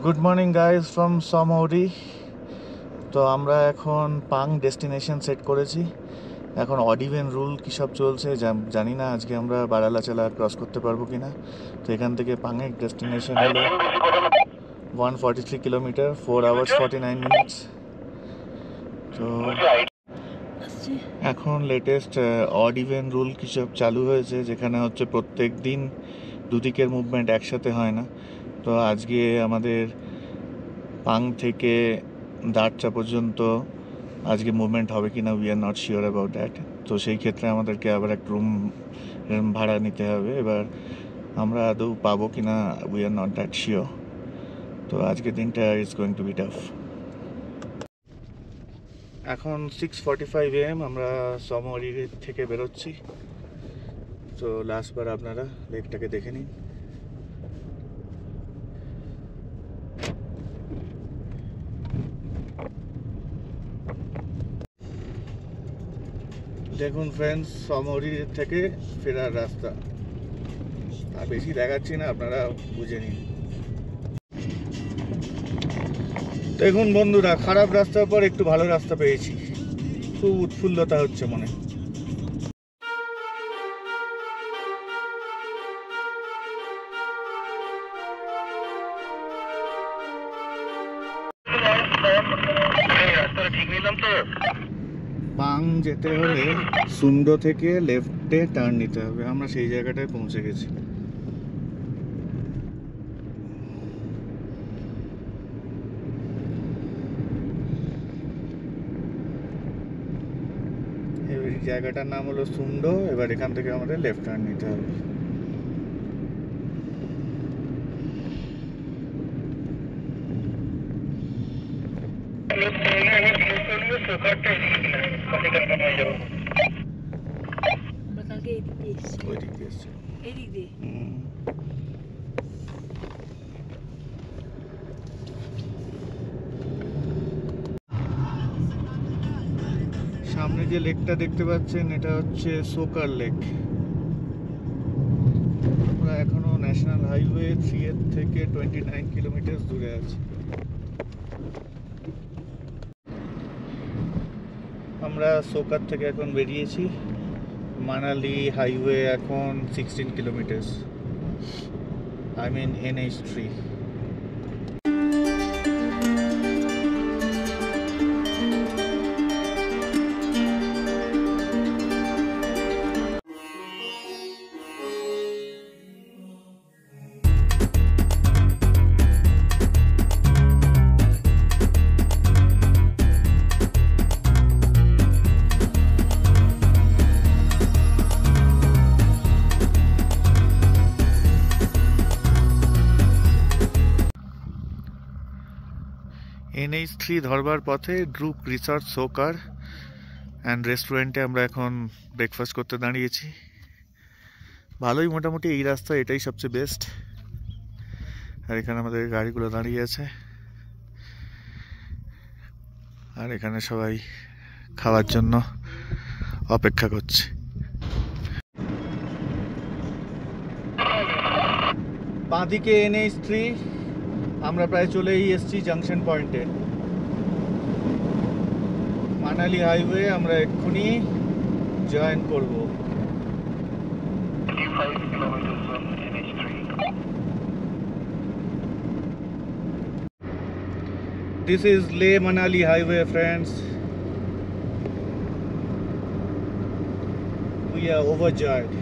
Good morning guys from সমৌরি। তো আমরা এখন পাং ডেস্টিনেশন সেট করেছি। এখন অডিভেন রুল কী সব চলছে জানি না, আজকে আমরা বারালাচালা ক্রস করতে পারবো কি না। তো এখান থেকে পাঙের ডেস্টিনেশন হলো 143 কিলোমিটার, 4 hours 49 minutes। তো এখন লেটেস্ট অড ইভেন রুল কী সব চালু হয়েছে, যেখানে হচ্ছে প্রত্যেক দিন দুদিকের মুভমেন্ট একসাথে হয় না। তো আজকে আমাদের পাং থেকে দাঁড়চা পর্যন্ত আজকে মুভমেন্ট হবে কি না, we are not sure about that. তো সেই ক্ষেত্রে আমাদেরকে আবার একটা রুম ভাড়া নিতে হবে। এবার আমরা আদৌ পাবো কি না, we are not that sure. তো আজকের দিনটা is going to B tough. এখন 6:45 AM আমরা সমৌরি থেকে বেরোচ্ছি। তো লাস্টবার আপনারা লেকটাকে দেখে নিন। দেখুন ফ্রেন্ডস, সমৌরি থেকে ফেরার রাস্তা। আর বেশি দেখাচ্ছি না, আপনারা বুঝে নিন। দেখুন বন্ধুরা, খারাপ রাস্তার পর একটু ভালো রাস্তা পেয়েছি, খুব উৎফুল্লতা হচ্ছে মনে। পাং যেতে হলে সুন্ডো থেকে লেফটে টার্ন নিতে হবে। আমরা সেই জায়গাটায় পৌঁছে গেছি। এই জায়গাটার নাম হলো সুন্ডো। এবার এখান থেকে আমাদের লেফট টার্ন নিতে হবে। সামনে যে লেকটা দেখতে পাচ্ছেন, এটা হচ্ছে সোকার লেক। আমরা এখনো ন্যাশনাল হাইওয়ে 3 থেকে 29 কিলোমিটার দূরে আছি। আমরা সোকার থেকে এখন বেরিয়েছি। মানালি হাইওয়ে এখন 16 kilometre, I mean NH3। NH3 ধরবার পথে গ্রুপ রিসর্ট সোকার অ্যান্ড রেস্টুরেন্টে আমরা এখন ব্রেকফাস্ট করতে দাঁড়িয়েছি। ভালোই মোটামুটি এই রাস্তা এটাই সবচেয়ে বেস্ট। আর এখানে আমাদের গাড়িগুলো দাঁড়িয়ে আছে, আর এখানে সবাই খাওয়ার জন্য অপেক্ষা করছে। বাঁদিকে NH3, আমরা প্রায় চলেই এসেছি জাংশন পয়েন্টে। মানালি হাইওয়ে আমরা এক্ষুনি জয়েন করব। This is Leh Manali highway, friends. We are overjoyed.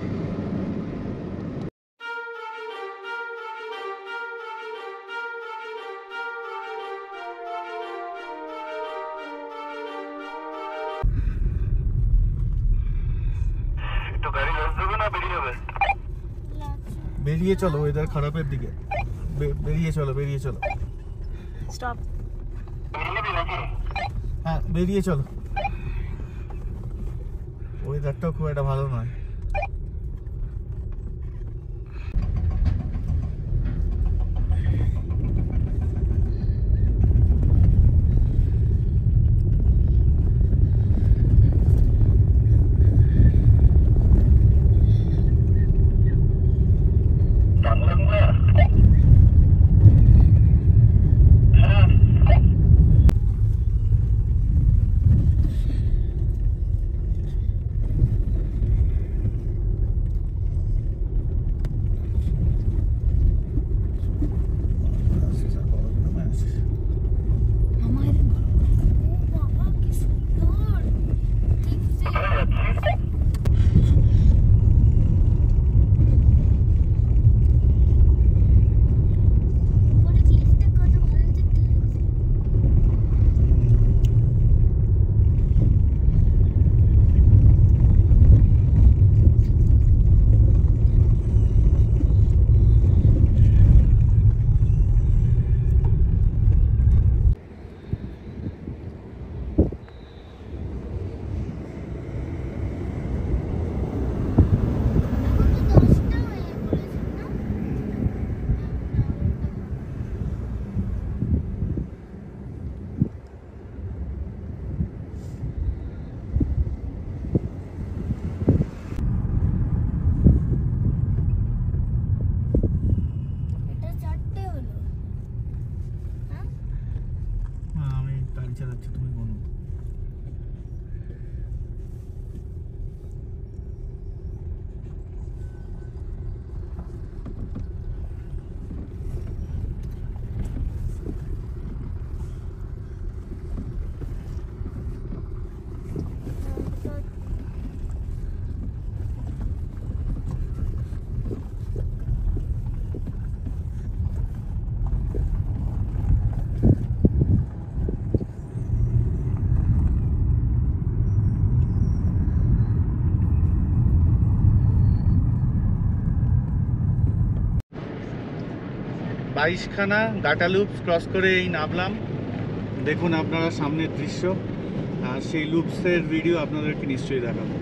বেরিয়ে চলো, ওয়েদার খারাপের দিকে। বেরিয়ে চলো, বেরিয়ে চলো। স্টপ। হ্যাঁ, বেরিয়ে চলো। ওয়েদারটাও খুব একটা ভালো নয়। গাড়ি চালাচ্ছে, তুমি বলো। বাইশখানা ডাটা লুপস ক্রস করে এই নামলাম। দেখুন আপনারা সামনের দৃশ্য, আর সেই লুপসের ভিডিও আপনাদেরকে নিশ্চয়ই দেখাবো।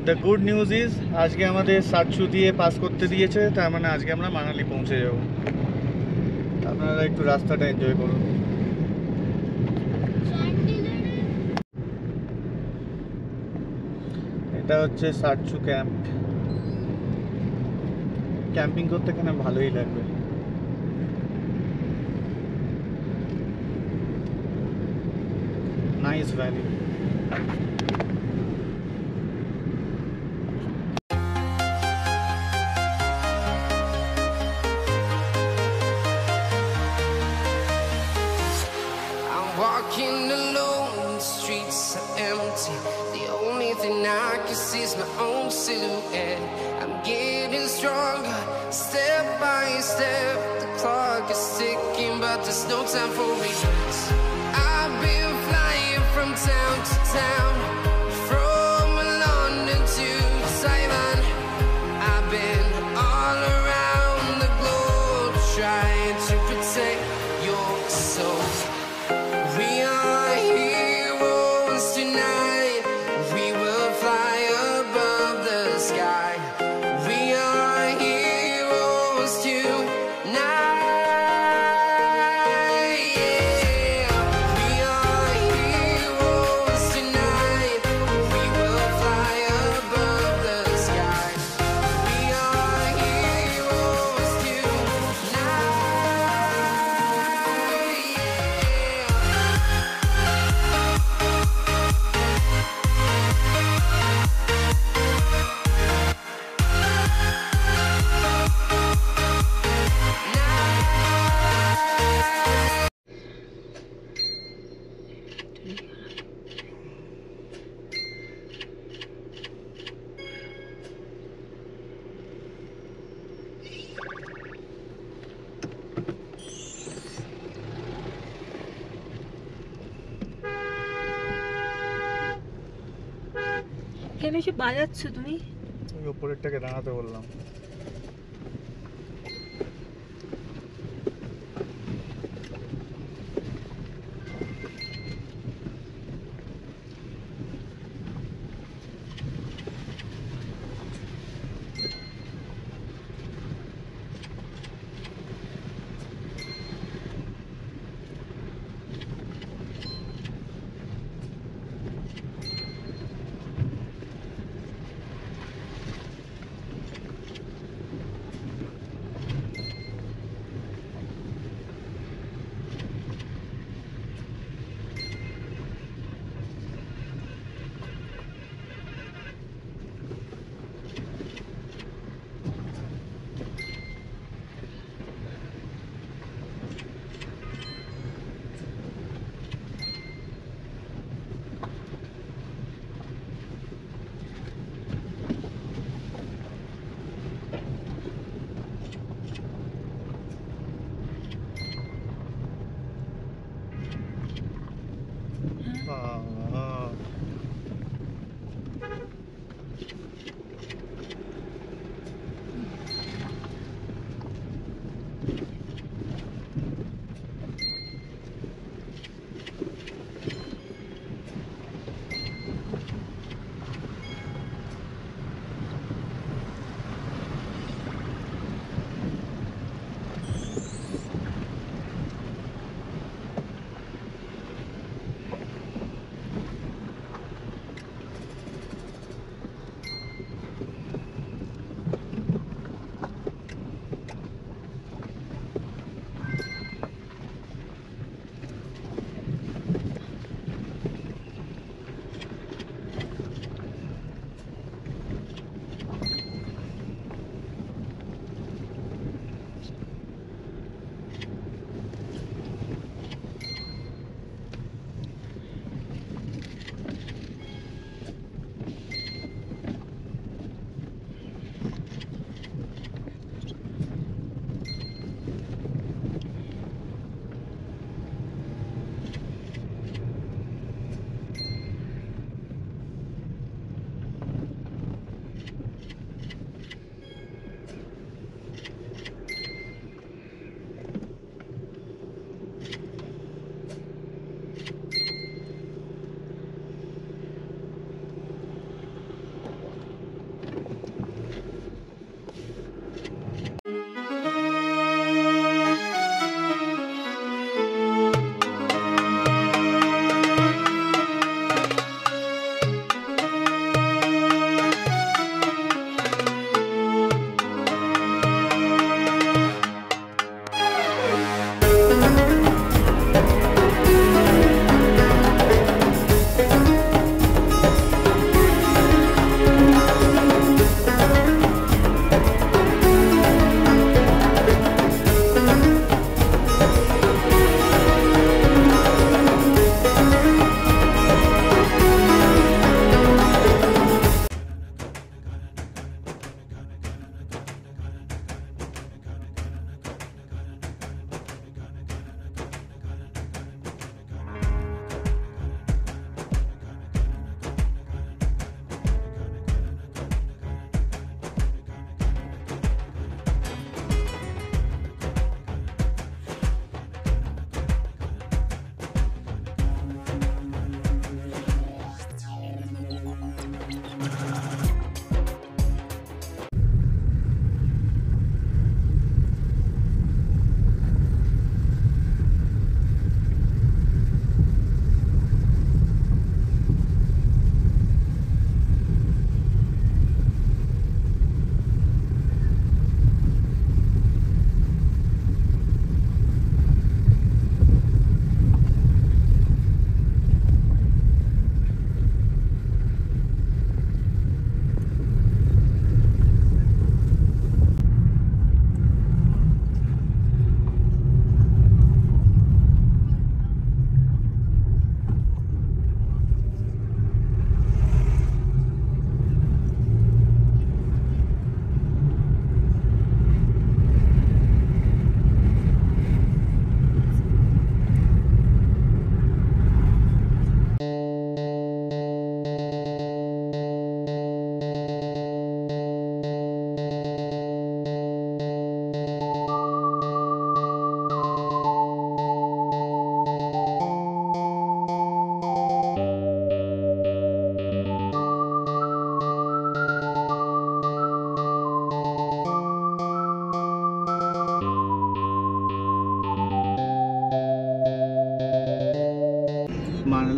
দ্য গুড নিউজ ইজ আজকে আমাদের 700 দিয়ে পাস করতে দিয়েছে, তার মানে আজকে আমরা মানালি পৌঁছে যাব। আপনারা একটু রাস্তাটা এনজয় করুন। এটা হচ্ছে 700 ক্যাম্প। ক্যাম্পিং করতে এখানে ভালোই লাগবে। Nice valley. Walking alone, the streets are empty. The only thing I can see is my own silhouette. I'm getting stronger, step by step. The clock is ticking, but there's no time for regrets. I've been flying from town to town, from London to Taiwan. I've been all around the globe, trying to protect your soul. We are heroes tonight. We will fly above the sky. We are heroes tonight. Yeah. We are heroes tonight. We will fly above the sky. We are heroes tonight. কেন এসে বাজাচ্ছ তুমি? ওই উপরেরটাকে দাঁড়াতে বললাম।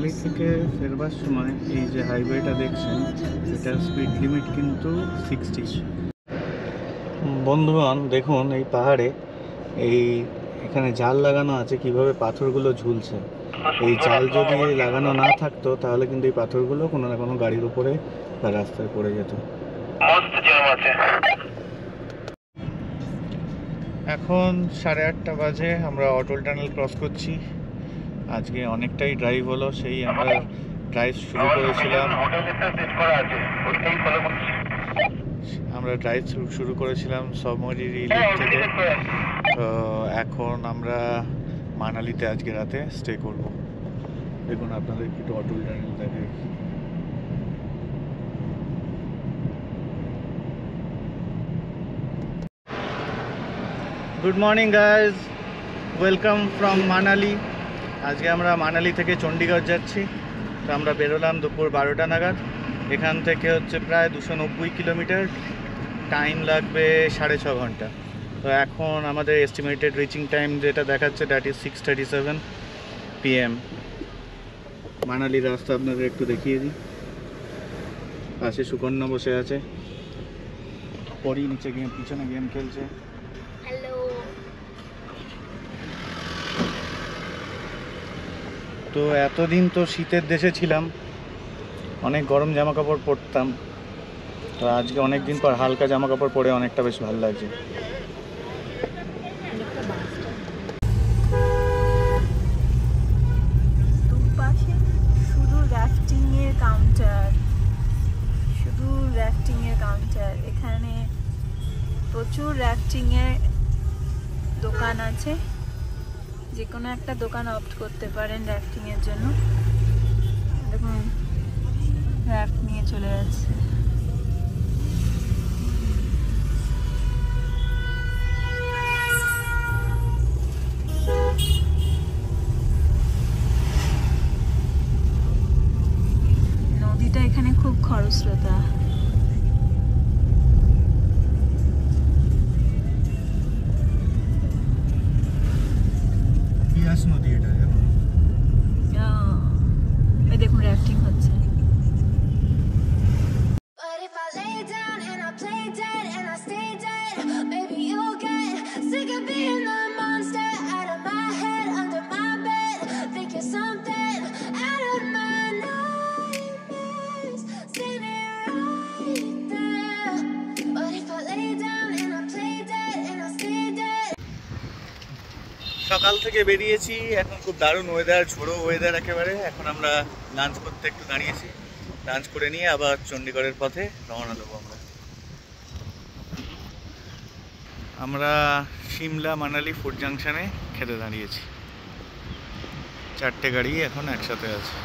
মানালি থেকে ফেরবার সময় এই যে হাইওয়েটা দেখছেন, এটার স্পিড লিমিট কিন্তু 60। বন্ধুগণ দেখুন, এই পাহাড়ে এখানে জাল লাগানো আছে, কিভাবে পাথরগুলো ঝুলছে। এই জাল যদি লাগানো না থাকতো তাহলে কিন্তু এই পাথরগুলো কোনো না কোনো গাড়ির উপরে বা রাস্তায় পড়ে যেত। এখন 8:30 বাজে, আমরা অটল টানেল ক্রস করছি। আজকে অনেকটাই ড্রাইভ হলো, সেই আমরা ড্রাইভ শুরু করেছিলাম সমরি লেক থেকে। তো এখন আমরা মানালিতে আজকে রাতে স্টে করব। দেখুন আপনাদের একটু অটল টানেল দেখাই। Good morning guys, welcome from Manali. আজকে আমরা মানালি থেকে চণ্ডীগড় যাচ্ছি। তো আমরা বেরোলাম দুপুর 12টা নাগাদ। এখান থেকে হচ্ছে প্রায় 290 কিলোমিটার, টাইম লাগবে 6.5 ঘন্টা। তো এখন আমাদের এস্টিমেটেড রিচিং টাইম যেটা দেখাচ্ছে, দ্যাট ইজ 6:37 PM। মানালির রাস্তা আপনাদের একটু দেখিয়ে দিই। পাশে সুকন্যা বসে আছে, পরই নিচে পিছনে গেম খেলছে। তো এতদিন তো শীতের দেশে ছিলাম, অনেক গরম জামা কাপড় পরতাম। তো আজকে অনেক দিন পর হালকা জামা কাপড় পরে অনেকটা বেশ ভালো লাগছে। দুপাশে শুধু র্যাফটিংয়ের কাউন্টার। এখানে প্রচুর র্যাফটিংয়ের দোকান আছে। যে কোনো একটা দোকান অপ্ট করতে পারেন র্যাফটিংয়ের জন্য। দেখুন, র্যাফট নিয়ে চলে যাচ্ছে। নদীটা এখানে খুব খরস্রোতা। নদী এটা, এই দেখুন র্যাফটিং হচ্ছে। সকাল থেকে বেরিয়েছি, এখন খুব দারুণ ওয়েদার, ঝোড়ো ওয়েদার একেবারে। এখন আমরা লাঞ্চ করতে একটু দাঁড়িয়েছি, লাঞ্চ করে নিয়ে আবার চণ্ডীগড়ের পথে রওনা দেবো। আমরা সিমলা মানালি ফুড জাংশনে খেতে দাঁড়িয়েছি। 4টে গাড়ি এখন একসাথে আছে।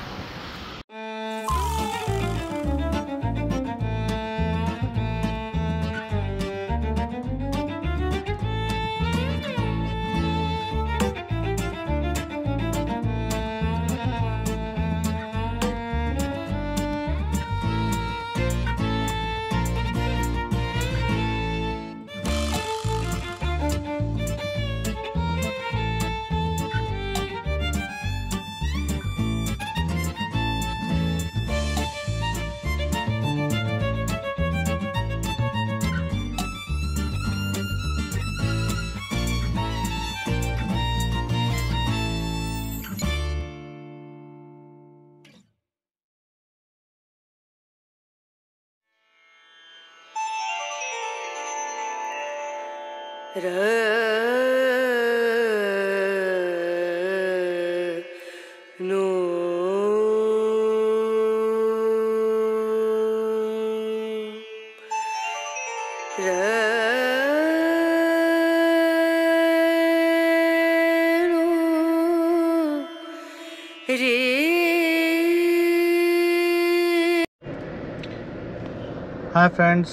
Hi friends,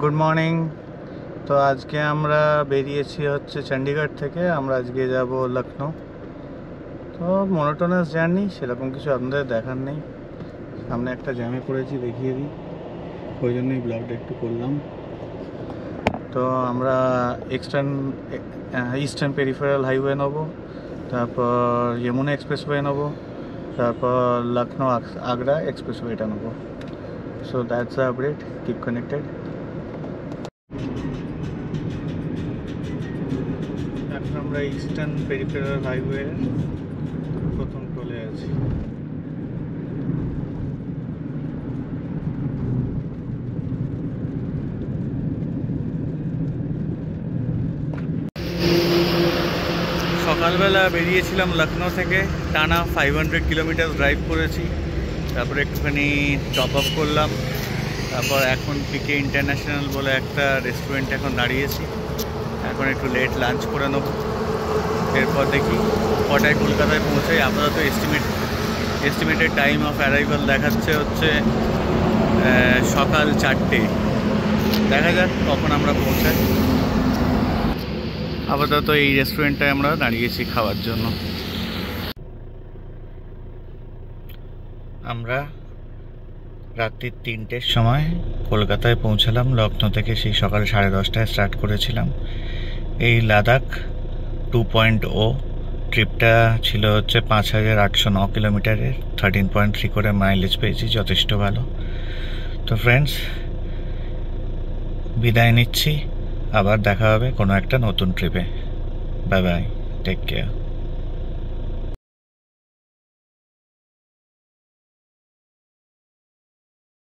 good morning. তো আজকে আমরা বেরিয়েছি হচ্ছে চণ্ডীগড় থেকে। আমরা আজকে যাব লখনউ। তো মনোটোনাস জার্নি, সেরকম কিছু আপনাদের দেখার নেই। সামনে একটা জ্যামে পড়েছি, দেখিয়ে দিই, ওই জন্যই ব্লগটা একটু করলাম। তো আমরা ইস্টার্ন পেরিফেরাল হাইওয়ে নেবো, তারপর যমুনা এক্সপ্রেসওয়ে নেবো, তারপর লখনৌ আগ্রা এক্সপ্রেসওয়েটা নেবো। So that's the update, keep connected. এখন আমরা ইস্টার্ন পেরিফেরাল হাইওয়ে প্রথম টোলে আছি। সকালবেলা বেরিয়েছিলাম লখনৌ থেকে, টানা 500 কিলোমিটার ড্রাইভ করেছি। তারপরে একটুখানি টপ আপ করলাম। তারপর এখন পিকে ইন্টারন্যাশনাল বলে একটা রেস্টুরেন্ট এখন দাঁড়িয়েছি। এখন একটু লেট লাঞ্চ করে নেবো। এরপর দেখি কটায় কলকাতায় পৌঁছাই। আপাতত এস্টিমেটেড টাইম অফ অ্যারাইভাল দেখাচ্ছে হচ্ছে সকাল 4টে। দেখা যাক কখন আমরা পৌঁছাই। আপাতত এই রেস্টুরেন্টটায় আমরা দাঁড়িয়েছি খাওয়ার জন্য। আমরা রাত্রি 3টের সময় কলকাতায় পৌঁছালাম। লখনৌ থেকে সেই সকাল 10:30টায় স্টার্ট করেছিলাম। এই লাদাখ 2.0 ট্রিপটা ছিল হচ্ছে 5809 কিলোমিটারের, 13.3 করে মাইলেজ পেয়েছি, যথেষ্ট ভালো। তো ফ্রেন্ডস, বিদায় নিচ্ছি। আবার দেখা হবে কোনো একটা নতুন ট্রিপে। Bye bye, take care.